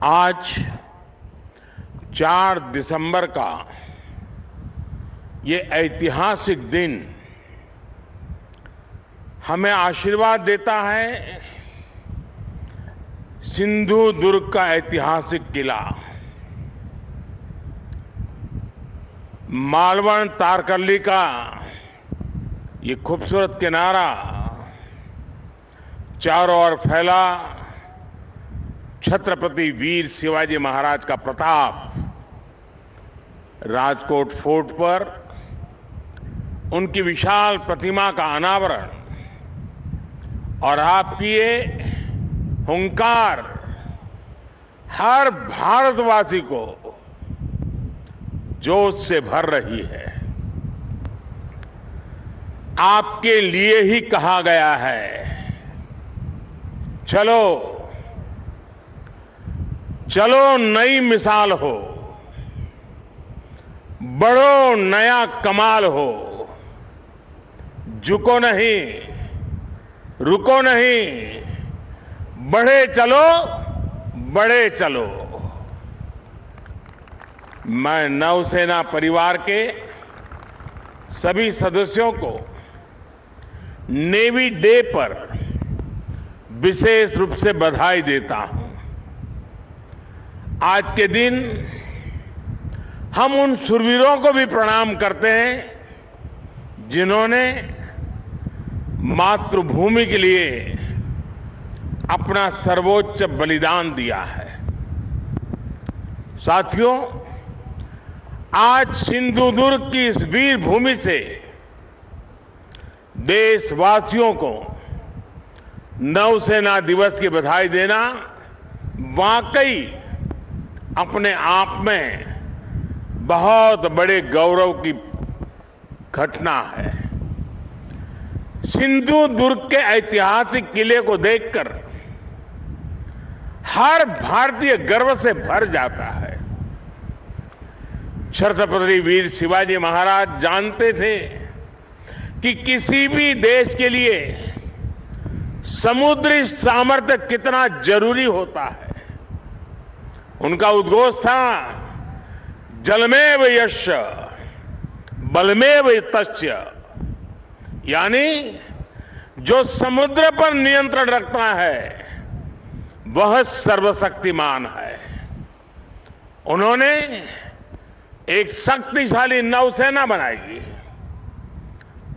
आज 4 दिसंबर का ये ऐतिहासिक दिन हमें आशीर्वाद देता है सिंधु दुर्ग का ऐतिहासिक किला, मालवण तारकर्ली का ये खूबसूरत किनारा, चारों ओर फैला छत्रपति वीर शिवाजी महाराज का प्रताप, राजकोट फोर्ट पर उनकी विशाल प्रतिमा का अनावरण और आपकी ये हुंकार हर भारतवासी को जोश से भर रही है। आपके लिए ही कहा गया है, चलो चलो नई मिसाल हो, बढ़ो नया कमाल हो, झुको नहीं, रुको नहीं, बढ़े चलो, बढ़े चलो। मैं नौसेना परिवार के सभी सदस्यों को नेवी डे पर विशेष रूप से बधाई देता हूं। आज के दिन हम उन शूरवीरों को भी प्रणाम करते हैं जिन्होंने मातृभूमि के लिए अपना सर्वोच्च बलिदान दिया है। साथियों, आज सिंधु दुर्ग की इस वीर भूमि से देशवासियों को नौसेना दिवस की बधाई देना वाकई अपने आप में बहुत बड़े गौरव की घटना है। सिंधु दुर्ग के ऐतिहासिक किले को देखकर हर भारतीय गर्व से भर जाता है। छत्रपति वीर शिवाजी महाराज जानते थे कि किसी भी देश के लिए समुद्री सामर्थ्य कितना जरूरी होता है। उनका उद्घोष था, जलमेव यस्य बलमेव तस्य, यानी जो समुद्र पर नियंत्रण रखता है वह सर्वशक्तिमान है। उन्होंने एक शक्तिशाली नौसेना बनाई।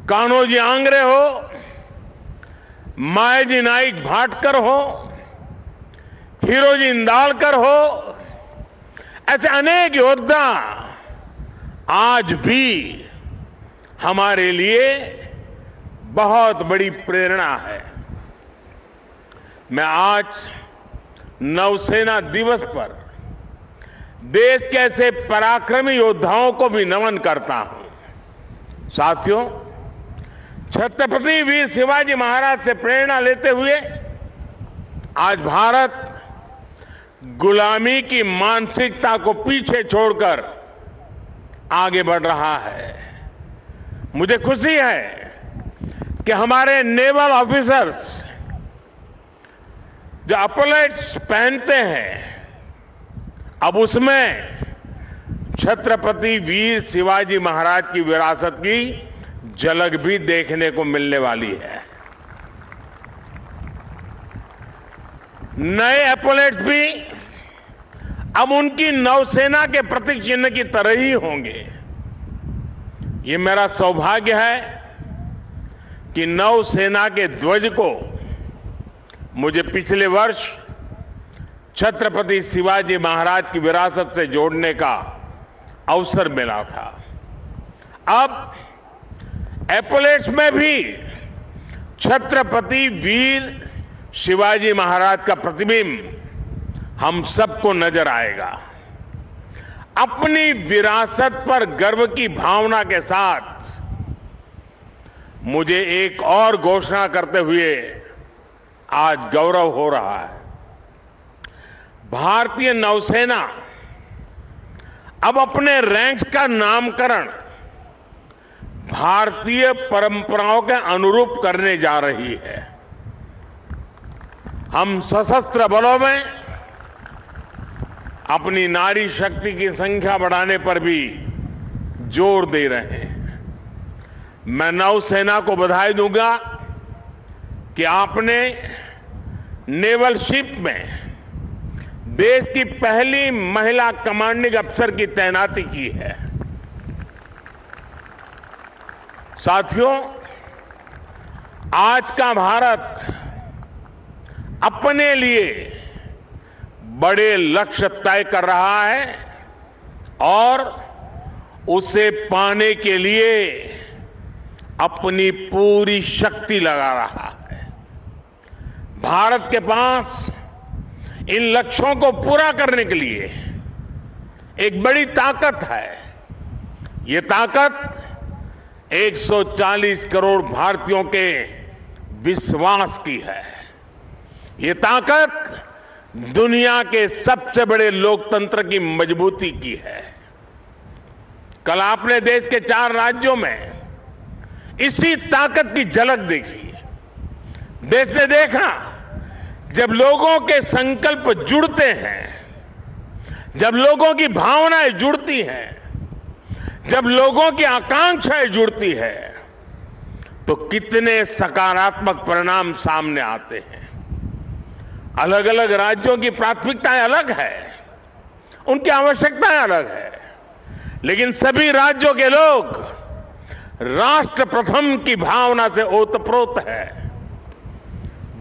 कान्होजी आंग्रे हो, मायाजी नाइक भाटकर हो, हीरोजी इंदालकर हो, ऐसे अनेक योद्धा आज भी हमारे लिए बहुत बड़ी प्रेरणा है। मैं आज नौसेना दिवस पर देश के ऐसे पराक्रमी योद्धाओं को भी नमन करता हूं। साथियों, छत्रपति वीर शिवाजी महाराज से प्रेरणा लेते हुए आज भारत गुलामी की मानसिकता को पीछे छोड़कर आगे बढ़ रहा है। मुझे खुशी है कि हमारे नेवल ऑफिसर्स जो अपलेट्स पहनते हैं, अब उसमें छत्रपति वीर शिवाजी महाराज की विरासत की झलक भी देखने को मिलने वाली है। नए एपोलेट्स भी अब उनकी नौसेना के प्रतीक चिन्ह की तरह ही होंगे। ये मेरा सौभाग्य है कि नौसेना के ध्वज को मुझे पिछले वर्ष छत्रपति शिवाजी महाराज की विरासत से जोड़ने का अवसर मिला था। अब एपोलेट्स में भी छत्रपति वीर शिवाजी महाराज का प्रतिबिंब हम सबको नजर आएगा। अपनी विरासत पर गर्व की भावना के साथ मुझे एक और घोषणा करते हुए आज गौरव हो रहा है। भारतीय नौसेना अब अपने रैंक्स का नामकरण भारतीय परंपराओं के अनुरूप करने जा रही है। हम सशस्त्र बलों में अपनी नारी शक्ति की संख्या बढ़ाने पर भी जोर दे रहे हैं। मैं नौसेना को बधाई दूंगा कि आपने नेवल शिप में देश की पहली महिला कमांडिंग अफसर की तैनाती की है। साथियों, आज का भारत अपने लिए बड़े लक्ष्य तय कर रहा है और उसे पाने के लिए अपनी पूरी शक्ति लगा रहा है। भारत के पास इन लक्ष्यों को पूरा करने के लिए एक बड़ी ताकत है। ये ताकत 140 करोड़ भारतीयों के विश्वास की है। ये ताकत दुनिया के सबसे बड़े लोकतंत्र की मजबूती की है। कल आपने देश के 4 राज्यों में इसी ताकत की झलक देखी। देश ने देखा जब लोगों के संकल्प जुड़ते हैं, जब लोगों की भावनाएं जुड़ती हैं, जब लोगों की आकांक्षाएं जुड़ती है, तो कितने सकारात्मक परिणाम सामने आते हैं। अलग अलग राज्यों की प्राथमिकताएं अलग है, उनकी आवश्यकताएं अलग है, लेकिन सभी राज्यों के लोग राष्ट्र प्रथम की भावना से ओतप्रोत है।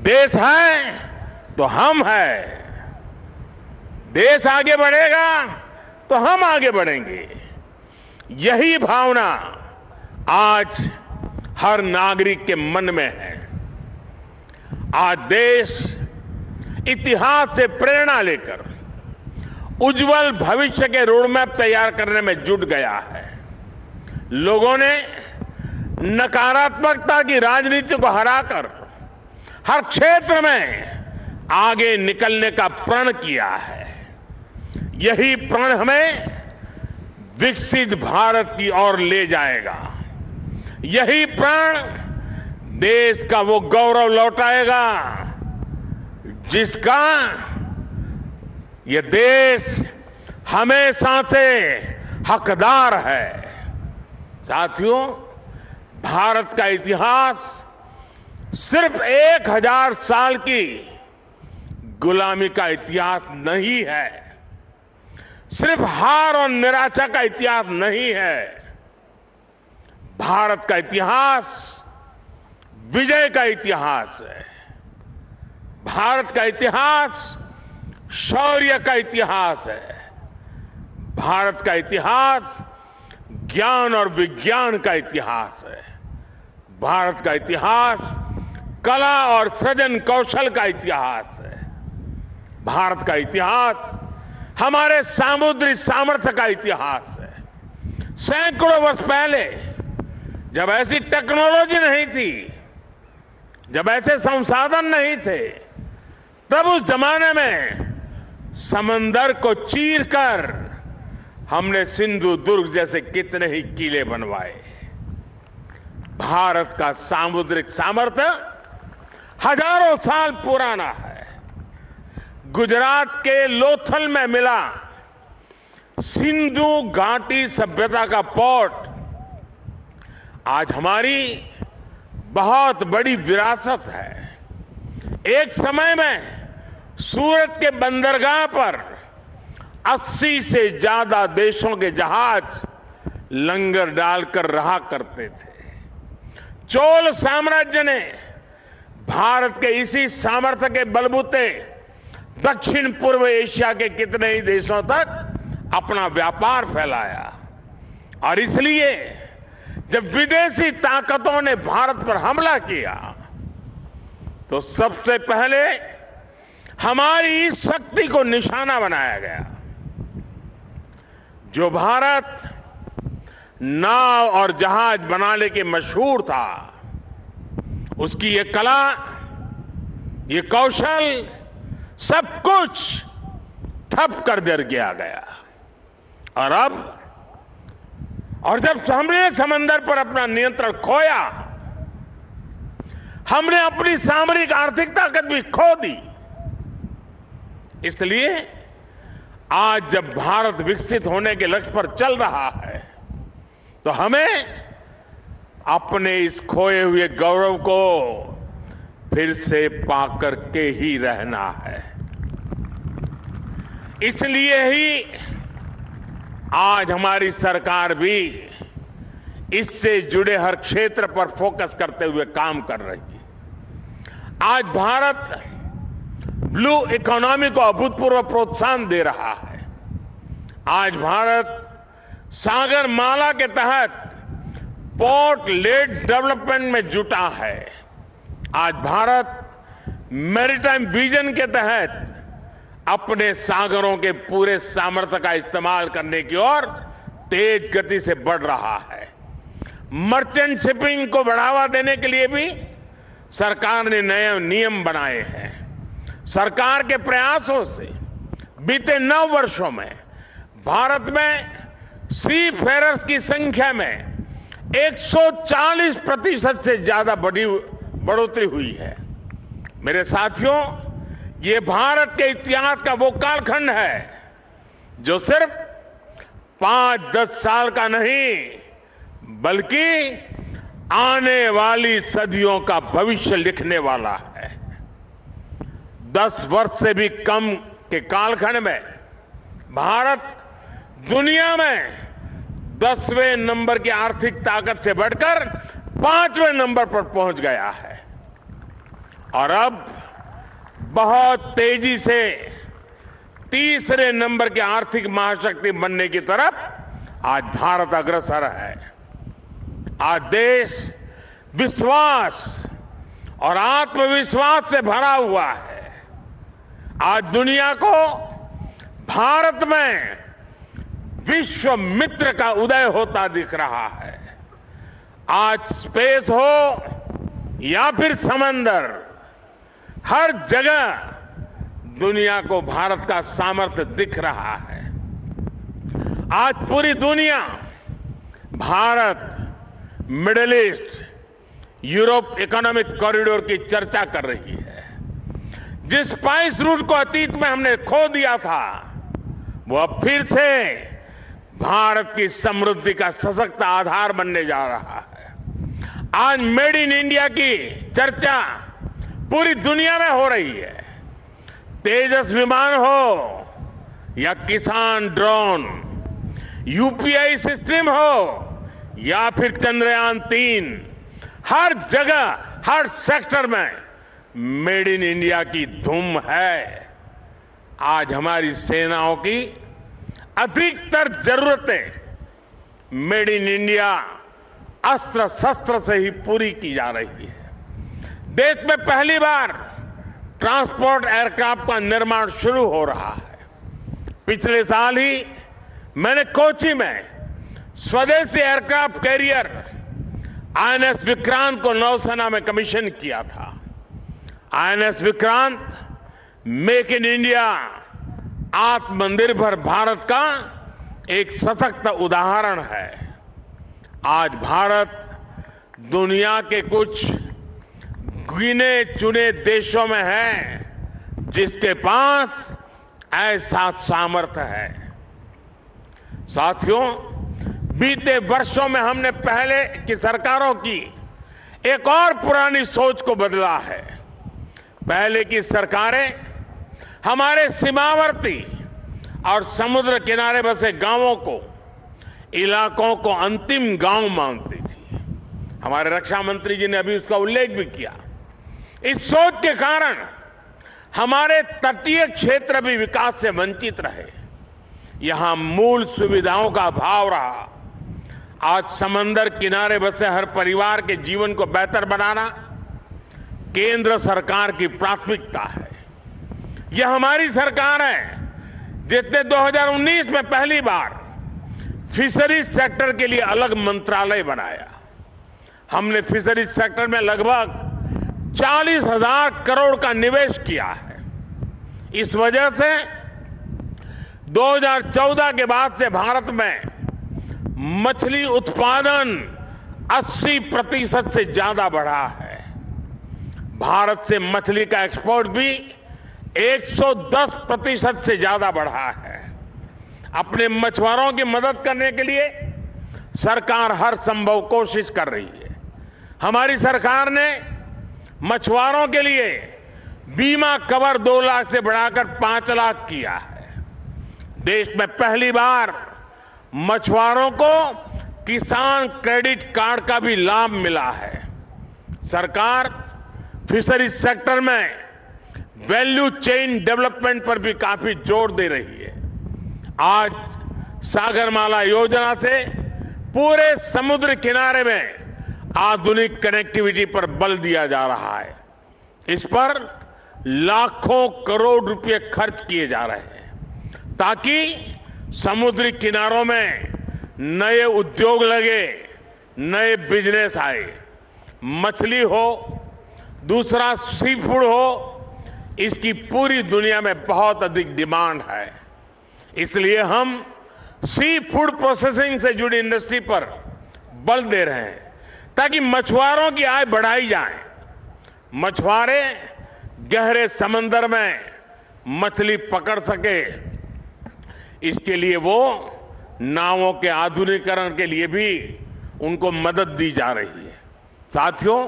देश है तो हम है, देश आगे बढ़ेगा तो हम आगे बढ़ेंगे। यही भावना आज हर नागरिक के मन में है। आज देश इतिहास से प्रेरणा लेकर उज्जवल भविष्य के रोडमैप तैयार करने में जुट गया है। लोगों ने नकारात्मकता की राजनीति को हराकर हर क्षेत्र में आगे निकलने का प्रण किया है। यही प्रण हमें विकसित भारत की ओर ले जाएगा। यही प्रण देश का वो गौरव लौटाएगा जिसका ये देश हमेशा से हकदार है। साथियों, भारत का इतिहास सिर्फ 1000 साल की गुलामी का इतिहास नहीं है, सिर्फ हार और निराशा का इतिहास नहीं है। भारत का इतिहास विजय का इतिहास है। भारत का इतिहास शौर्य का इतिहास है। भारत का इतिहास ज्ञान और विज्ञान का इतिहास है। भारत का इतिहास कला और सृजन कौशल का इतिहास है। भारत का इतिहास हमारे सामुद्रिक सामर्थ्य का इतिहास है। सैकड़ों वर्ष पहले जब ऐसी टेक्नोलॉजी नहीं थी, जब ऐसे संसाधन नहीं थे, तब उस जमाने में समंदर को चीरकर हमने सिंधु दुर्ग जैसे कितने ही किले बनवाए। भारत का सामुद्रिक सामर्थ्य हजारों साल पुराना है। गुजरात के लोथल में मिला सिंधु घाटी सभ्यता का पोर्ट आज हमारी बहुत बड़ी विरासत है। एक समय में सूरत के बंदरगाह पर 80 से ज्यादा देशों के जहाज लंगर डालकर रहा करते थे। चोल साम्राज्य ने भारत के इसी सामर्थ्य के बलबूते दक्षिण पूर्व एशिया के कितने ही देशों तक अपना व्यापार फैलाया। और इसलिए जब विदेशी ताकतों ने भारत पर हमला किया तो सबसे पहले हमारी इस शक्ति को निशाना बनाया गया। जो भारत नाव और जहाज बनाने के मशहूर था, उसकी ये कला, ये कौशल, सब कुछ ठप कर दिया गया। और जब हमने समंदर पर अपना नियंत्रण खोया, हमने अपनी सामरिक आर्थिक ताकत भी खो दी। इसलिए आज जब भारत विकसित होने के लक्ष्य पर चल रहा है तो हमें अपने इस खोए हुए गौरव को फिर से पाकर के ही रहना है। इसलिए ही आज हमारी सरकार भी इससे जुड़े हर क्षेत्र पर फोकस करते हुए काम कर रही है। आज भारत ब्लू इकोनॉमी को अभूतपूर्व प्रोत्साहन दे रहा है। आज भारत सागर माला के तहत पोर्ट लेड डेवलपमेंट में जुटा है। आज भारत मैरीटाइम विजन के तहत अपने सागरों के पूरे सामर्थ्य का इस्तेमाल करने की ओर तेज गति से बढ़ रहा है। मर्चेंट शिपिंग को बढ़ावा देने के लिए भी सरकार ने नए नियम बनाए हैं। सरकार के प्रयासों से बीते 9 वर्षों में भारत में सी फेरर्स की संख्या में 140% से ज्यादा बढ़ोतरी हुई है। मेरे साथियों, ये भारत के इतिहास का वो कालखंड है जो सिर्फ 5-10 साल का नहीं बल्कि आने वाली सदियों का भविष्य लिखने वाला है। 10 वर्ष से भी कम के कालखंड में भारत दुनिया में 10वें नंबर की आर्थिक ताकत से बढ़कर 5वें नंबर पर पहुंच गया है और अब बहुत तेजी से 3रे नंबर की आर्थिक महाशक्ति बनने की तरफ आज भारत अग्रसर है। आज देश विश्वास और आत्मविश्वास से भरा हुआ है। आज दुनिया को भारत में विश्व मित्र का उदय होता दिख रहा है। आज स्पेस हो या फिर समंदर, हर जगह दुनिया को भारत का सामर्थ्य दिख रहा है। आज पूरी दुनिया Bharat, middle east, Europe economic corridor की चर्चा कर रही है। जिस स्पाइस रूट को अतीत में हमने खो दिया था, वो अब फिर से भारत की समृद्धि का सशक्त आधार बनने जा रहा है। आज मेड इन इंडिया की चर्चा पूरी दुनिया में हो रही है। तेजस विमान हो या किसान ड्रोन, यूपीआई सिस्टम हो या फिर चंद्रयान 3, हर जगह, हर सेक्टर में मेड इन इंडिया की धूम है। आज हमारी सेनाओं की अधिकतर जरूरतें मेड इन इंडिया अस्त्र शस्त्र से ही पूरी की जा रही है। देश में पहली बार ट्रांसपोर्ट एयरक्राफ्ट का निर्माण शुरू हो रहा है। पिछले साल ही मैंने कोची में स्वदेशी एयरक्राफ्ट कैरियर आईएनएस विक्रांत को नौसेना में कमीशन किया था। INS Vikrant make in India, आत्मनिर्भर भारत का एक सशक्त उदाहरण है। आज भारत दुनिया के कुछ गिने चुने देशों में है जिसके पास ऐसा सामर्थ्य है। साथियों, बीते वर्षों में हमने पहले की सरकारों की एक और पुरानी सोच को बदला है। पहले की सरकारें हमारे सीमावर्ती और समुद्र किनारे बसे गांवों को, इलाकों को अंतिम गांव मानती थी। हमारे रक्षा मंत्री जी ने अभी उसका उल्लेख भी किया। इस सोच के कारण हमारे तटीय क्षेत्र भी विकास से वंचित रहे। यहां मूल सुविधाओं का अभाव रहा। आज समंदर किनारे बसे हर परिवार के जीवन को बेहतर बनाना केंद्र सरकार की प्राथमिकता है। यह हमारी सरकार है जिसने 2019 में पहली बार फिशरीज सेक्टर के लिए अलग मंत्रालय बनाया। हमने फिशरीज सेक्टर में लगभग 40,000 करोड़ का निवेश किया है। इस वजह से 2014 के बाद से भारत में मछली उत्पादन 80% से ज्यादा बढ़ा है। भारत से मछली का एक्सपोर्ट भी 110% से ज्यादा बढ़ा है। अपने मछुआरों की मदद करने के लिए सरकार हर संभव कोशिश कर रही है। हमारी सरकार ने मछुआरों के लिए बीमा कवर 2 लाख से बढ़ाकर 5 लाख किया है। देश में पहली बार मछुआरों को किसान क्रेडिट कार्ड का भी लाभ मिला है। सरकार फिशरीज सेक्टर में वैल्यू चेन डेवलपमेंट पर भी काफी जोर दे रही है। आज सागरमाला योजना से पूरे समुद्र किनारे में आधुनिक कनेक्टिविटी पर बल दिया जा रहा है। इस पर लाखों करोड़ रुपए खर्च किए जा रहे हैं ताकि समुद्री किनारों में नए उद्योग लगे, नए बिजनेस आए। मछली हो, दूसरा सी फूड हो, इसकी पूरी दुनिया में बहुत अधिक डिमांड है। इसलिए हम सी फूड प्रोसेसिंग से जुड़ी इंडस्ट्री पर बल दे रहे हैं ताकि मछुआरों की आय बढ़ाई जाए। मछुआरे गहरे समंदर में मछली पकड़ सके, इसके लिए वो नावों के आधुनिकीकरण के लिए भी उनको मदद दी जा रही है। साथियों,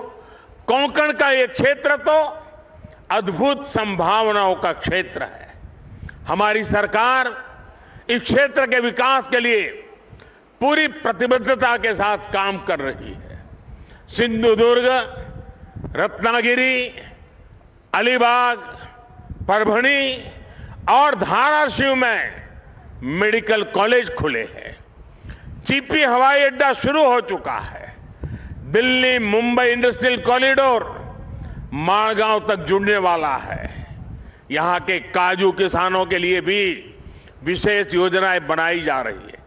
कोंकण का ये क्षेत्र तो अद्भुत संभावनाओं का क्षेत्र है। हमारी सरकार इस क्षेत्र के विकास के लिए पूरी प्रतिबद्धता के साथ काम कर रही है। सिंधुदुर्ग, रत्नागिरी, अलीबाग, परभणी और धाराशिव में मेडिकल कॉलेज खुले हैं। चिपी हवाई अड्डा शुरू हो चुका है। दिल्ली मुंबई इंडस्ट्रियल कॉरिडोर माड़गांव तक जुड़ने वाला है। यहां के काजू किसानों के लिए भी विशेष योजनाएं बनाई जा रही है।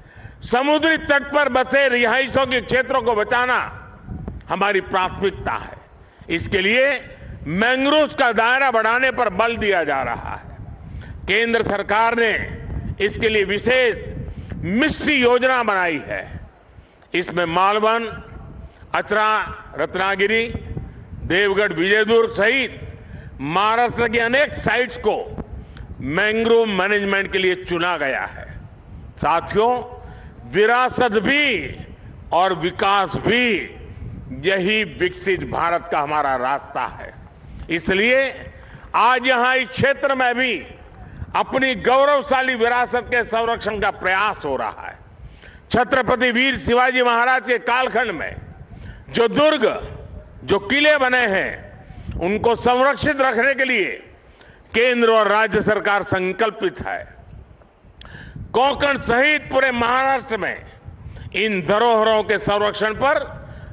समुद्री तट पर बसे रिहायशों के क्षेत्रों को बचाना हमारी प्राथमिकता है। इसके लिए मैंग्रोव का दायरा बढ़ाने पर बल दिया जा रहा है। केंद्र सरकार ने इसके लिए विशेष मिस्ट्री योजना बनाई है। इसमें मालवन, अचरा, रत्नागिरी, देवगढ़, विजयदुर्ग सहित महाराष्ट्र की अनेक साइट्स को मैंग्रोव मैनेजमेंट के लिए चुना गया है। साथियों, विरासत भी और विकास भी, यही विकसित भारत का हमारा रास्ता है। इसलिए आज यहां इस क्षेत्र में भी अपनी गौरवशाली विरासत के संरक्षण का प्रयास हो रहा है। छत्रपति वीर शिवाजी महाराज के कालखंड में जो दुर्ग, जो किले बने हैं, उनको संरक्षित रखने के लिए केंद्र और राज्य सरकार संकल्पित है। कोंकण सहित पूरे महाराष्ट्र में इन धरोहरों के संरक्षण पर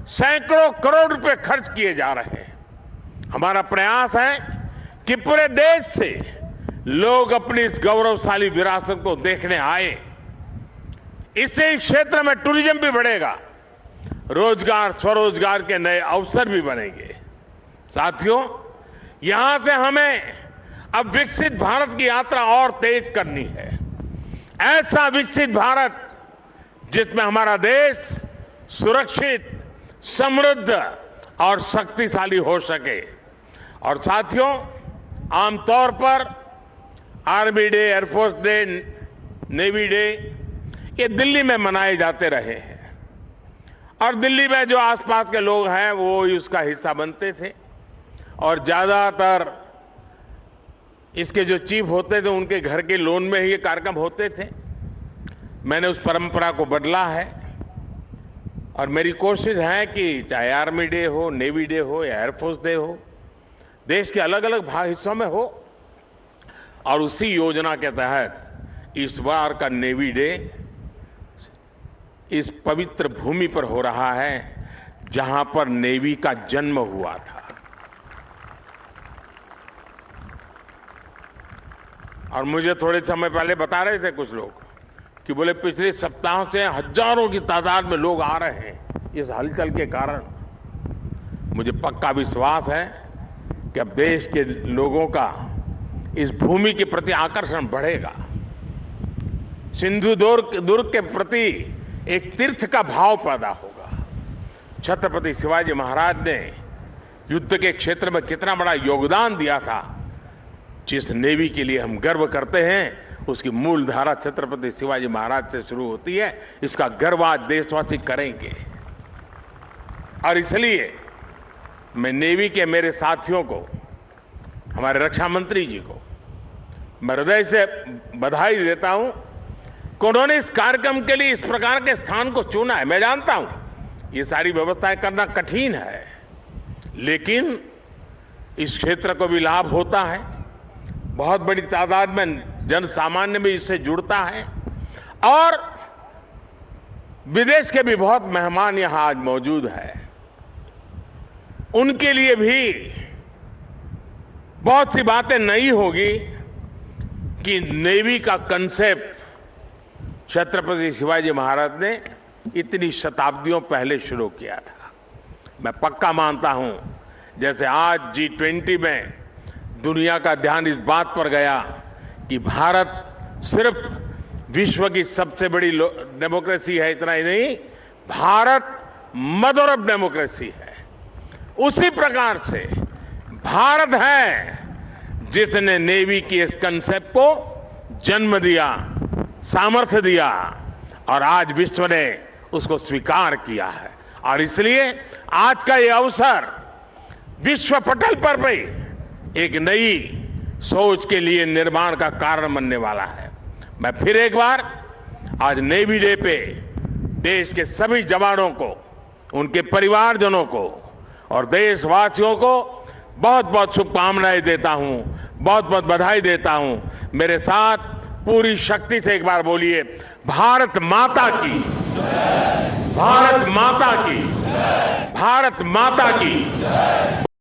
सैकड़ों करोड़ रुपए खर्च किए जा रहे हैं। हमारा प्रयास है कि पूरे देश से लोग अपनी इस गौरवशाली विरासत को देखने आए। इससे इस क्षेत्र में टूरिज्म भी बढ़ेगा, रोजगार, स्वरोजगार के नए अवसर भी बनेंगे। साथियों, यहां से हमें अब विकसित भारत की यात्रा और तेज करनी है। ऐसा विकसित भारत जिसमें हमारा देश सुरक्षित, समृद्ध और शक्तिशाली हो सके। और साथियों, आमतौर पर army day, air force day, navy day ये दिल्ली में मनाए जाते रहे हैं और दिल्ली में जो आसपास के लोग हैं वो उसका हिस्सा बनते थे और ज्यादातर इसके जो चीफ होते थे उनके घर के लोन में ही ये कार्यक्रम होते थे। मैंने उस परंपरा को बदला है और मेरी कोशिश है कि चाहे आर्मी डे हो, नेवी डे हो या एयरफोर्स डे हो, देश के अलग अलग भाग हिस्सों में हो। और उसी योजना के तहत इस बार का नेवी डे इस पवित्र भूमि पर हो रहा है जहां पर नेवी का जन्म हुआ था। और मुझे थोड़े समय पहले बता रहे थे कुछ लोग कि बोले पिछले सप्ताह से हजारों की तादाद में लोग आ रहे हैं इस हलचल के कारण। मुझे पक्का विश्वास है कि अब देश के लोगों का इस भूमि के प्रति आकर्षण बढ़ेगा। सिंधुदुर्ग के प्रति एक तीर्थ का भाव पैदा होगा। छत्रपति शिवाजी महाराज ने युद्ध के क्षेत्र में कितना बड़ा योगदान दिया था, जिस नेवी के लिए हम गर्व करते हैं उसकी मूल धारा छत्रपति शिवाजी महाराज से शुरू होती है। इसका गर्व आज देशवासी करेंगे। और इसलिए मैं नेवी के मेरे साथियों को, हमारे रक्षा मंत्री जी को मैं हृदय से बधाई देता हूं कि उन्होंने इस कार्यक्रम के लिए इस प्रकार के स्थान को चुना है। मैं जानता हूं ये सारी व्यवस्थाएं करना कठिन है, लेकिन इस क्षेत्र को भी लाभ होता है। बहुत बड़ी तादाद में जन सामान्य भी इससे जुड़ता है और विदेश के भी बहुत मेहमान यहां आज मौजूद हैं। उनके लिए भी बहुत सी बातें नई होगी कि नेवी का कंसेप्ट छत्रपति शिवाजी महाराज ने इतनी शताब्दियों पहले शुरू किया था। मैं पक्का मानता हूं जैसे आज G20 में दुनिया का ध्यान इस बात पर गया कि भारत सिर्फ विश्व की सबसे बड़ी डेमोक्रेसी है, इतना ही नहीं, भारत मदर ऑफ डेमोक्रेसी है। उसी प्रकार से भारत है जिसने नेवी की इस कंसेप्ट को जन्म दिया, सामर्थ्य दिया और आज विश्व ने उसको स्वीकार किया है। और इसलिए आज का ये अवसर विश्व पटल पर भी एक नई सोच के लिए निर्माण का कारण बनने वाला है। मैं फिर एक बार आज नेवी डे पे देश के सभी जवानों को, उनके परिवारजनों को और देशवासियों को बहुत बहुत शुभकामनाएं देता हूं, बहुत बहुत बधाई देता हूं। मेरे साथ पूरी शक्ति से एक बार बोलिए, भारत माता की, भारत माता की, भारत माता की।